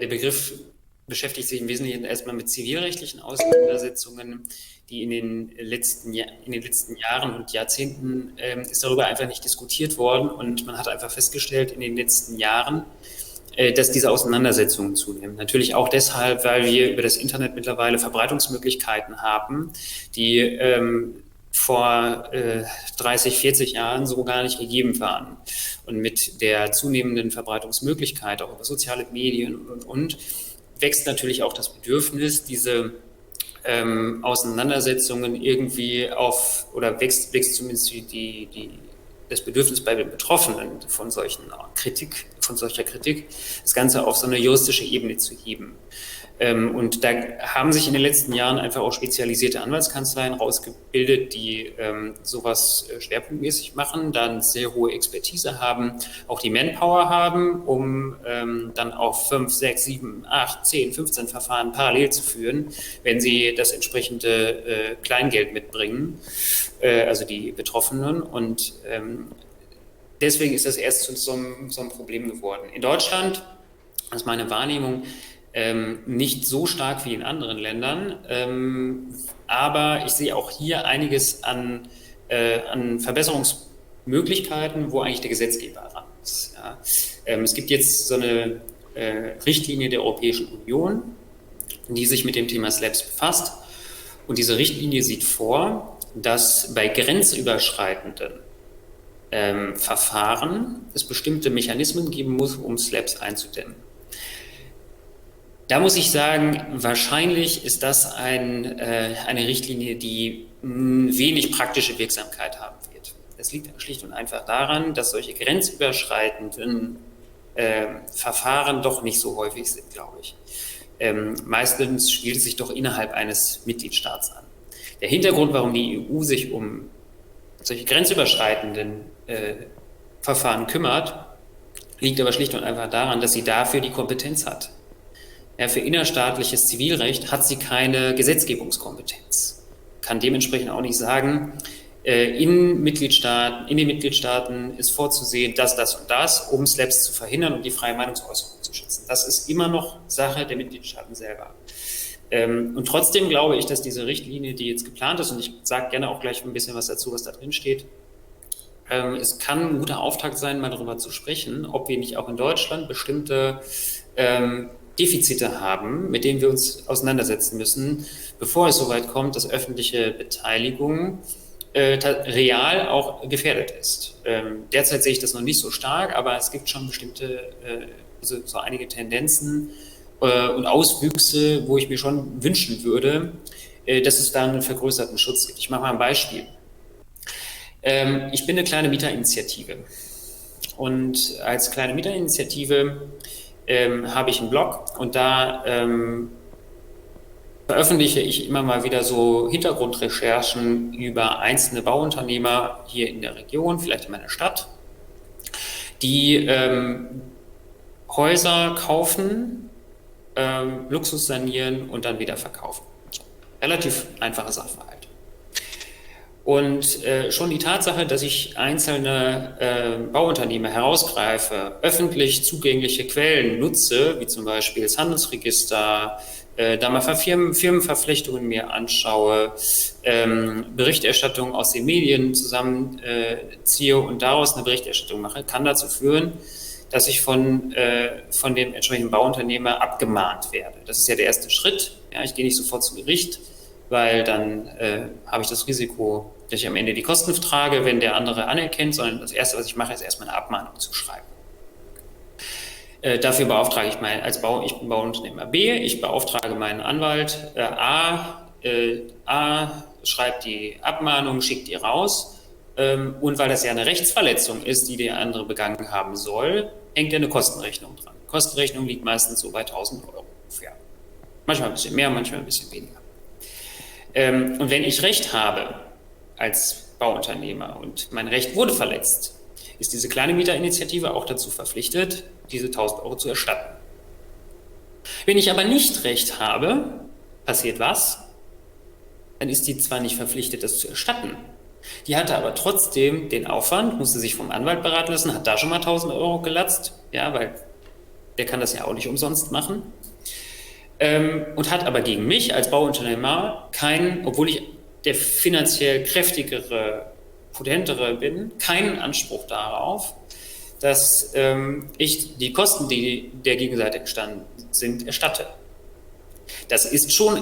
Der Begriff beschäftigt sich im Wesentlichen erstmal mit zivilrechtlichen Auseinandersetzungen, die in den letzten Jahren und Jahrzehnten ist darüber einfach nicht diskutiert worden, und man hat einfach festgestellt in den letzten Jahren, dass diese Auseinandersetzungen zunehmen. Natürlich auch deshalb, weil wir über das Internet mittlerweile Verbreitungsmöglichkeiten haben, die vor 30, 40 Jahren so gar nicht gegeben waren. Und mit der zunehmenden Verbreitungsmöglichkeit, auch über soziale Medien und wächst natürlich auch das Bedürfnis, diese Auseinandersetzungen irgendwie wächst zumindest das Bedürfnis bei den Betroffenen von solcher Kritik, das Ganze auf so eine juristische Ebene zu heben. Und da haben sich in den letzten Jahren einfach auch spezialisierte Anwaltskanzleien rausgebildet, die sowas schwerpunktmäßig machen, dann sehr hohe Expertise haben, auch die Manpower haben, um dann auch 5, 6, 7, 8, 10, 15 Verfahren parallel zu führen, wenn sie das entsprechende Kleingeld mitbringen, also die Betroffenen. Und deswegen ist das erst zu so einem Problem geworden. In Deutschland, das ist meine Wahrnehmung, nicht so stark wie in anderen Ländern, aber ich sehe auch hier einiges an Verbesserungsmöglichkeiten, wo eigentlich der Gesetzgeber ran ist. Ja. Es gibt jetzt so eine Richtlinie der Europäischen Union, die sich mit dem Thema SLAPS befasst, und diese Richtlinie sieht vor, dass bei grenzüberschreitenden Verfahren es bestimmte Mechanismen geben muss, um SLAPS einzudämmen. Da muss ich sagen, wahrscheinlich ist das eine Richtlinie, die wenig praktische Wirksamkeit haben wird. Das liegt schlicht und einfach daran, dass solche grenzüberschreitenden Verfahren doch nicht so häufig sind, glaube ich. Meistens spielt es sich doch innerhalb eines Mitgliedstaats an. Der Hintergrund, warum die EU sich um solche grenzüberschreitenden Verfahren kümmert, liegt aber schlicht und einfach daran, dass sie dafür die Kompetenz hat. Ja, für innerstaatliches Zivilrecht hat sie keine Gesetzgebungskompetenz, kann dementsprechend auch nicht sagen, in den Mitgliedstaaten ist vorzusehen, das und das, um SLAPS zu verhindern und die freie Meinungsäußerung zu schützen. Das ist immer noch Sache der Mitgliedstaaten selber. Und trotzdem glaube ich, dass diese Richtlinie, die jetzt geplant ist, und ich sage gerne auch gleich ein bisschen was dazu, was da drin steht, es kann ein guter Auftakt sein, mal darüber zu sprechen, ob wir nicht auch in Deutschland bestimmte Defizite haben, mit denen wir uns auseinandersetzen müssen, bevor es soweit kommt, dass öffentliche Beteiligung real auch gefährdet ist. Derzeit sehe ich das noch nicht so stark, aber es gibt schon bestimmte, so einige Tendenzen und Auswüchse, wo ich mir schon wünschen würde, dass es da einen vergrößerten Schutz gibt. Ich mache mal ein Beispiel. Ich bin eine kleine Mieterinitiative, und als kleine Mieterinitiative habe ich einen Blog, und da veröffentliche ich immer mal wieder so Hintergrundrecherchen über einzelne Bauunternehmer hier in der Region, vielleicht in meiner Stadt, die Häuser kaufen, Luxus sanieren und dann wieder verkaufen. So, relativ einfache Sachverhalt. Und schon die Tatsache, dass ich einzelne Bauunternehmer herausgreife, öffentlich zugängliche Quellen nutze, wie zum Beispiel das Handelsregister, da mal Firmenverflechtungen mir anschaue, Berichterstattung aus den Medien zusammenziehe und daraus eine Berichterstattung mache, kann dazu führen, dass ich von dem entsprechenden Bauunternehmer abgemahnt werde. Das ist ja der erste Schritt. Ja, ich gehe nicht sofort zu Gericht, weil dann habe ich das Risiko, dass ich am Ende die Kosten trage, wenn der andere anerkennt, sondern das Erste, was ich mache, ist erstmal eine Abmahnung zu schreiben. Dafür beauftrage ich ich bin Bauunternehmer B, ich beauftrage meinen Anwalt A schreibt die Abmahnung, schickt die raus, und weil das ja eine Rechtsverletzung ist, die der andere begangen haben soll, hängt ja eine Kostenrechnung dran. Die Kostenrechnung liegt meistens so bei 1.000 Euro ungefähr. Manchmal ein bisschen mehr, manchmal ein bisschen weniger. Und wenn ich Recht habe als Bauunternehmer und mein Recht wurde verletzt, ist diese kleine Mieterinitiative auch dazu verpflichtet, diese 1.000 Euro zu erstatten. Wenn ich aber nicht Recht habe, passiert was? Dann ist die zwar nicht verpflichtet, das zu erstatten, die hatte aber trotzdem den Aufwand, musste sich vom Anwalt beraten lassen, hat da schon mal 1.000 Euro gelatzt, ja, weil der kann das ja auch nicht umsonst machen. Und hat aber gegen mich als Bauunternehmer obwohl ich der finanziell kräftigere, potentere bin, keinen Anspruch darauf, dass ich die Kosten, die der Gegenseite entstanden sind, erstatte. Das ist schon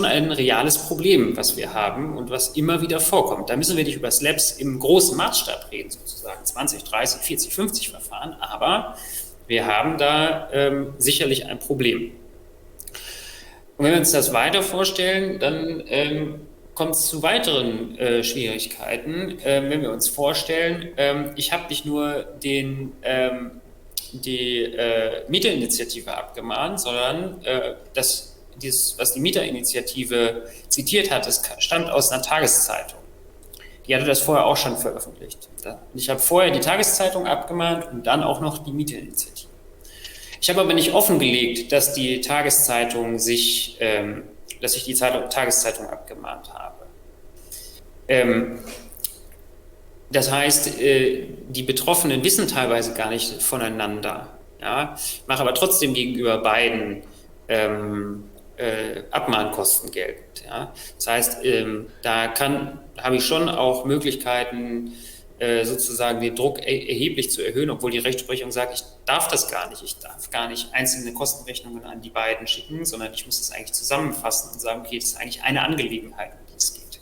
ein reales Problem, was wir haben und was immer wieder vorkommt. Da müssen wir nicht über SLAPs im großen Maßstab reden, sozusagen 20, 30, 40, 50 Verfahren, aber wir haben da sicherlich ein Problem. Und wenn wir uns das weiter vorstellen, dann kommt es zu weiteren Schwierigkeiten. Wenn wir uns vorstellen, ich habe nicht nur die Mieterinitiative abgemahnt, sondern was die Mieterinitiative zitiert hat, das stammt aus einer Tageszeitung. Die hatte das vorher auch schon veröffentlicht. Ich habe vorher die Tageszeitung abgemahnt und dann auch noch die Mieterinitiative. Ich habe aber nicht offengelegt, dass ich die Tageszeitung abgemahnt habe. Das heißt, die Betroffenen wissen teilweise gar nicht voneinander. Ja? Mache aber trotzdem gegenüber beiden Abmahnkosten geltend. Ja? Das heißt, da habe ich schon auch Möglichkeiten, sozusagen den Druck erheblich zu erhöhen, obwohl die Rechtsprechung sagt, ich darf das gar nicht. Ich darf gar nicht einzelne Kostenrechnungen an die beiden schicken, sondern ich muss das eigentlich zusammenfassen und sagen, okay, das ist eigentlich eine Angelegenheit, um die es geht.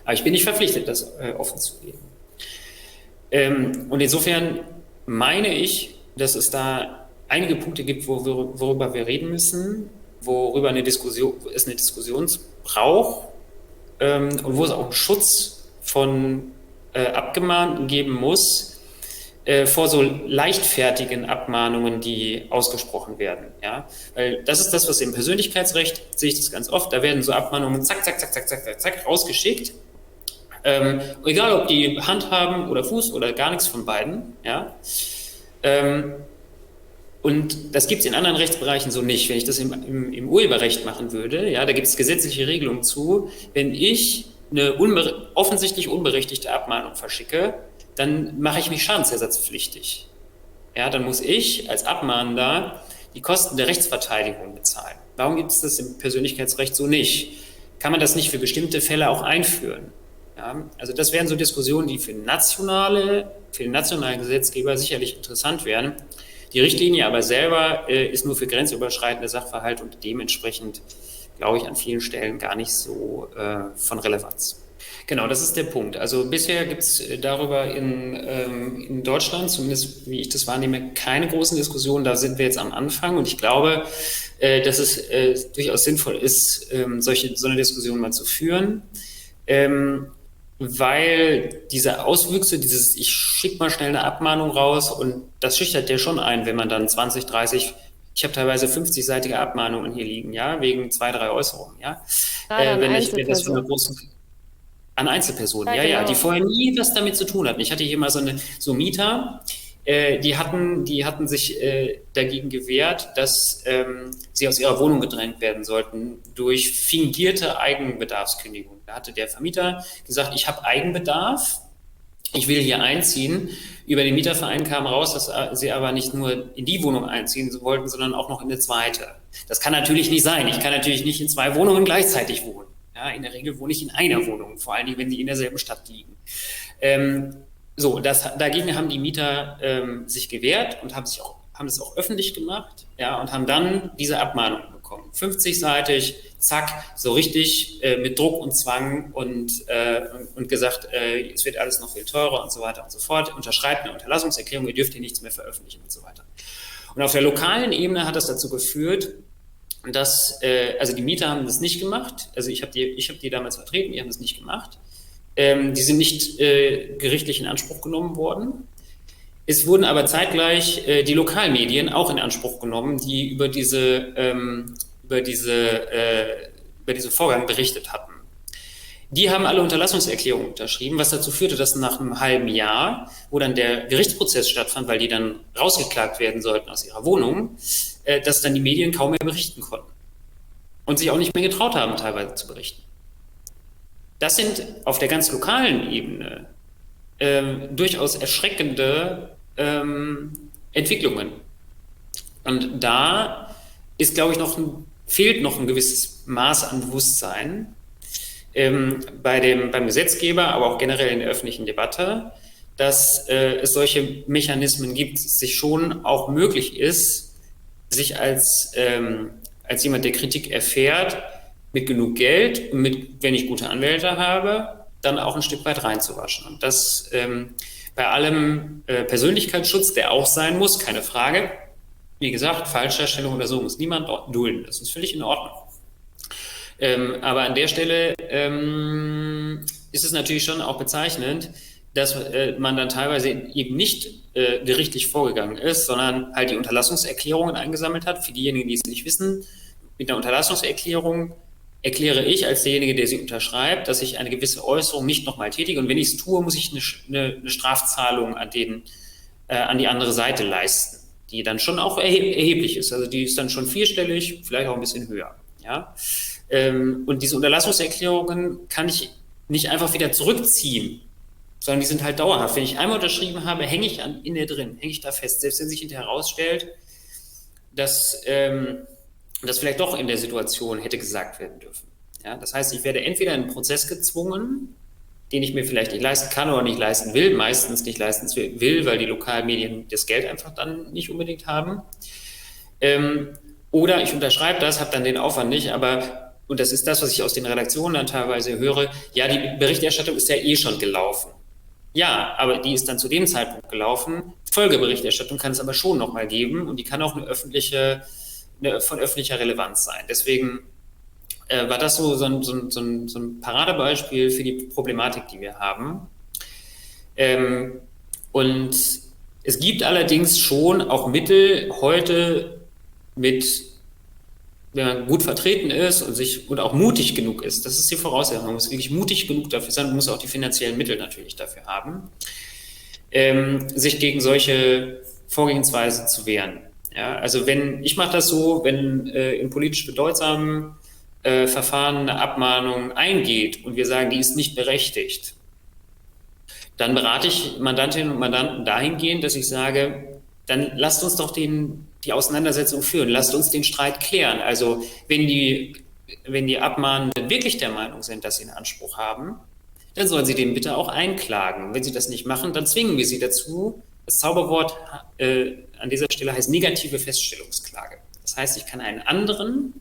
Aber ich bin nicht verpflichtet, das offen zu legen. Und insofern meine ich, dass es da einige Punkte gibt, worüber wir reden müssen, worüber es eine Diskussion braucht und wo es auch einen Schutz von Abgemahnten geben muss vor so leichtfertigen Abmahnungen, die ausgesprochen werden. Ja? Weil das ist das, was im Persönlichkeitsrecht, sehe ich das ganz oft, da werden so Abmahnungen zack, zack, zack, zack, zack, zack, zack rausgeschickt. Egal, ob die Hand haben oder Fuß oder gar nichts von beiden. Ja? Und das gibt es in anderen Rechtsbereichen so nicht. Wenn ich das im Urheberrecht machen würde, ja, da gibt es gesetzliche Regelungen zu, wenn ich eine offensichtlich unberechtigte Abmahnung verschicke, dann mache ich mich schadensersatzpflichtig. Ja, dann muss ich als Abmahnender die Kosten der Rechtsverteidigung bezahlen. Warum gibt es das im Persönlichkeitsrecht so nicht? Kann man das nicht für bestimmte Fälle auch einführen? Ja, also das wären so Diskussionen, die für den nationalen Gesetzgeber sicherlich interessant wären. Die Richtlinie aber selber ist nur für grenzüberschreitende Sachverhalte und dementsprechend, glaube ich, an vielen Stellen gar nicht so von Relevanz. Genau, das ist der Punkt. Also bisher gibt es darüber in Deutschland, zumindest wie ich das wahrnehme, keine großen Diskussionen. Da sind wir jetzt am Anfang und ich glaube, dass es durchaus sinnvoll ist, so eine Diskussion mal zu führen, weil diese Auswüchse, ich schicke mal schnell eine Abmahnung raus und das schüchtert ja schon ein, wenn man dann 20, 30, ich habe teilweise 50-seitige Abmahnungen hier liegen, ja, wegen 2, 3 Äußerungen, ja. Wenn das von einer großen an Einzelpersonen, ja, genau. Die vorher nie was damit zu tun hatten. Ich hatte hier mal so Mieter, die hatten sich dagegen gewehrt, dass sie aus ihrer Wohnung gedrängt werden sollten durch fingierte Eigenbedarfskündigung. Da hatte der Vermieter gesagt, ich habe Eigenbedarf, ich will hier einziehen. Über den Mieterverein kam raus, dass sie aber nicht nur in die Wohnung einziehen wollten, sondern auch noch in eine zweite. Das kann natürlich nicht sein. Ich kann natürlich nicht in 2 Wohnungen gleichzeitig wohnen. Ja, in der Regel wohne ich in einer Wohnung, vor allem wenn die in derselben Stadt liegen. Dagegen haben die Mieter sich gewehrt und haben es auch öffentlich gemacht, ja, und haben dann diese Abmahnung bekommen. 50-seitig, zack, so richtig mit Druck und Zwang und gesagt, es wird alles noch viel teurer und so weiter und so fort. Unterschreibt eine Unterlassungserklärung, ihr dürft hier nichts mehr veröffentlichen und so weiter. Und auf der lokalen Ebene hat das dazu geführt, dass, also die Mieter haben das nicht gemacht, also ich hab die damals vertreten, die haben das nicht gemacht. Die sind nicht gerichtlich in Anspruch genommen worden. Es wurden aber zeitgleich die Lokalmedien auch in Anspruch genommen, die über diesen Vorgang berichtet hatten. Die haben alle Unterlassungserklärungen unterschrieben, was dazu führte, dass nach einem halben Jahr, wo dann der Gerichtsprozess stattfand, weil die dann rausgeklagt werden sollten aus ihrer Wohnung, dass dann die Medien kaum mehr berichten konnten und sich auch nicht mehr getraut haben, teilweise zu berichten. Das sind auf der ganz lokalen Ebene durchaus erschreckende Entwicklungen. Und da ist, glaube ich, fehlt noch ein gewisses Maß an Bewusstsein beim Gesetzgeber, aber auch generell in der öffentlichen Debatte, dass es solche Mechanismen gibt, es sich schon auch möglich ist, sich als jemand, der Kritik erfährt, mit genug Geld und wenn ich gute Anwälte habe, dann auch ein Stück weit reinzuwaschen. Und das bei allem Persönlichkeitsschutz, der auch sein muss, keine Frage. Wie gesagt, Falschdarstellung oder so muss niemand dulden. Das ist völlig in Ordnung. Aber an der Stelle ist es natürlich schon auch bezeichnend, dass man dann teilweise eben nicht gerichtlich vorgegangen ist, sondern halt die Unterlassungserklärungen eingesammelt hat. Für diejenigen, die es nicht wissen, mit einer Unterlassungserklärung erkläre ich als derjenige, der sie unterschreibt, dass ich eine gewisse Äußerung nicht nochmal tätige. Und wenn ich es tue, muss ich eine Strafzahlung an die andere Seite leisten, die dann schon auch erheblich ist. Also die ist dann schon vierstellig, vielleicht auch ein bisschen höher. Ja? Und diese Unterlassungserklärungen kann ich nicht einfach wieder zurückziehen, sondern die sind halt dauerhaft. Wenn ich einmal unterschrieben habe, hänge ich in der drin, hänge ich da fest. Selbst wenn sich hinterher herausstellt, dass das vielleicht doch in der Situation hätte gesagt werden dürfen. Ja, das heißt, ich werde entweder in einen Prozess gezwungen, den ich mir vielleicht nicht leisten kann oder nicht leisten will, meistens nicht leisten will, weil die Lokalmedien das Geld einfach dann nicht unbedingt haben. Oder ich unterschreibe das, habe dann den Aufwand nicht, und das ist das, was ich aus den Redaktionen dann teilweise höre, ja, die Berichterstattung ist ja eh schon gelaufen. Ja, aber die ist dann zu dem Zeitpunkt gelaufen. Folgeberichterstattung kann es aber schon nochmal geben und die kann auch von öffentlicher Relevanz sein. Deswegen war das so ein Paradebeispiel für die Problematik, die wir haben. Und es gibt allerdings schon auch Mittel heute wenn man gut vertreten ist und auch mutig genug ist, das ist die Voraussetzung, man muss wirklich mutig genug dafür sein, man muss auch die finanziellen Mittel natürlich dafür haben, sich gegen solche Vorgehensweisen zu wehren. Ja, also ich mache das so, wenn in politisch bedeutsamen Verfahren eine Abmahnung eingeht und wir sagen, die ist nicht berechtigt, dann berate ich Mandantinnen und Mandanten dahingehend, dass ich sage, dann lasst uns doch die Auseinandersetzung führen, lasst uns den Streit klären. Also wenn die Abmahnenden wirklich der Meinung sind, dass sie einen Anspruch haben, dann sollen sie den bitte auch einklagen. Wenn sie das nicht machen, dann zwingen wir sie dazu. Das Zauberwort an dieser Stelle heißt negative Feststellungsklage. Das heißt, ich kann einen anderen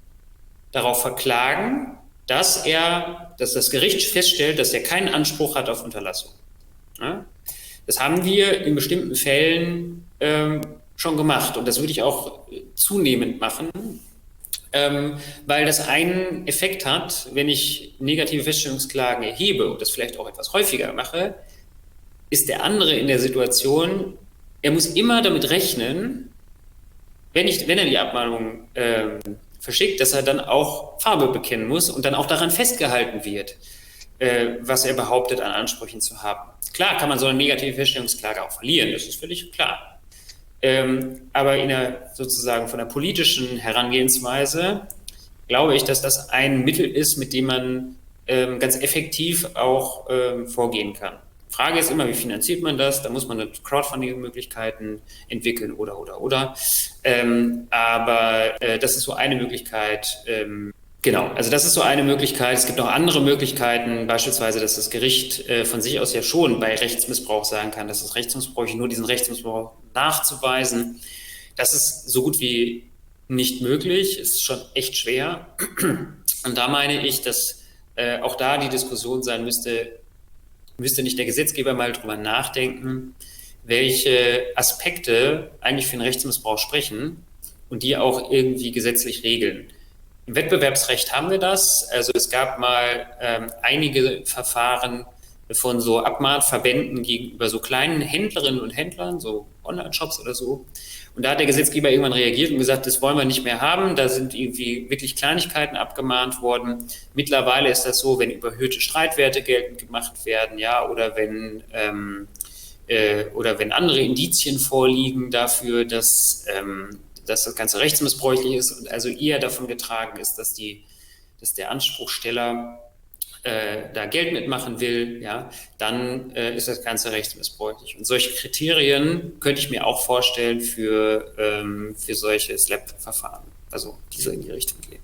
darauf verklagen, dass das Gericht feststellt, dass er keinen Anspruch hat auf Unterlassung. Ja? Das haben wir in bestimmten Fällen schon gemacht und das würde ich auch zunehmend machen, weil das einen Effekt hat, wenn ich negative Feststellungsklagen erhebe und das vielleicht auch etwas häufiger mache, ist der andere in der Situation, er muss immer damit rechnen, wenn er die Abmahnung verschickt, dass er dann auch Farbe bekennen muss und dann auch daran festgehalten wird, was er behauptet an Ansprüchen zu haben. Klar kann man so eine negative Feststellungsklage auch verlieren, das ist völlig klar. Aber sozusagen von der politischen Herangehensweise glaube ich, dass das ein Mittel ist, mit dem man ganz effektiv auch vorgehen kann. Frage ist immer, wie finanziert man das? Da muss man Crowdfunding-Möglichkeiten entwickeln oder. Aber das ist so eine Möglichkeit. Genau, also das ist so eine Möglichkeit. Es gibt noch andere Möglichkeiten, beispielsweise, dass das Gericht von sich aus ja schon bei Rechtsmissbrauch sagen kann, dass es rechtsmissbräuchlich, nur diesen Rechtsmissbrauch nachzuweisen. Das ist so gut wie nicht möglich, ist schon echt schwer. Und da meine ich, dass auch da die Diskussion sein müsste nicht der Gesetzgeber mal drüber nachdenken, welche Aspekte eigentlich für den Rechtsmissbrauch sprechen und die auch irgendwie gesetzlich regeln. Im Wettbewerbsrecht haben wir das. Also es gab mal einige Verfahren von so Abmahnverbänden gegenüber so kleinen Händlerinnen und Händlern, so Online-Shops oder so. Und da hat der Gesetzgeber irgendwann reagiert und gesagt, das wollen wir nicht mehr haben. Da sind irgendwie wirklich Kleinigkeiten abgemahnt worden. Mittlerweile ist das so, wenn überhöhte Streitwerte geltend gemacht werden, ja, oder wenn andere Indizien vorliegen dafür, dass das Ganze rechtsmissbräuchlich ist und also eher davon getragen ist, dass der Anspruchsteller da Geld mitmachen will, ja, dann ist das Ganze rechtsmissbräuchlich. Und solche Kriterien könnte ich mir auch vorstellen für solche SLAPP-Verfahren, also die so in die Richtung gehen.